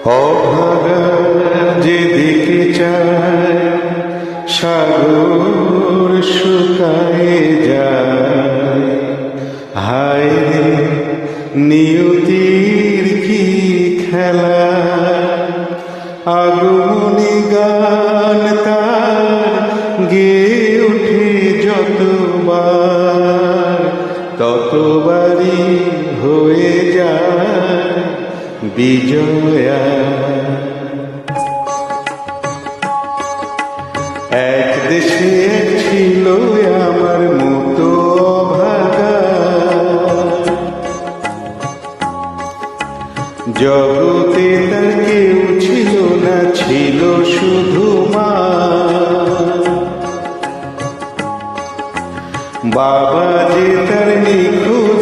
অভাগা যেদিকে চায় সাগর শুকায়ে যায়। হায় রে নিয়তির কি খেলা, আগমনী গান তার গেয়ে ওঠে যতবার, ততবারই হয়ে যায় বিজয়া। এক দেশে ছিল আমার মতো অভাগা, জগতে তার কেউ ছিল না, ছিল শুধু মা। বাবা যে তার নিখোঁজ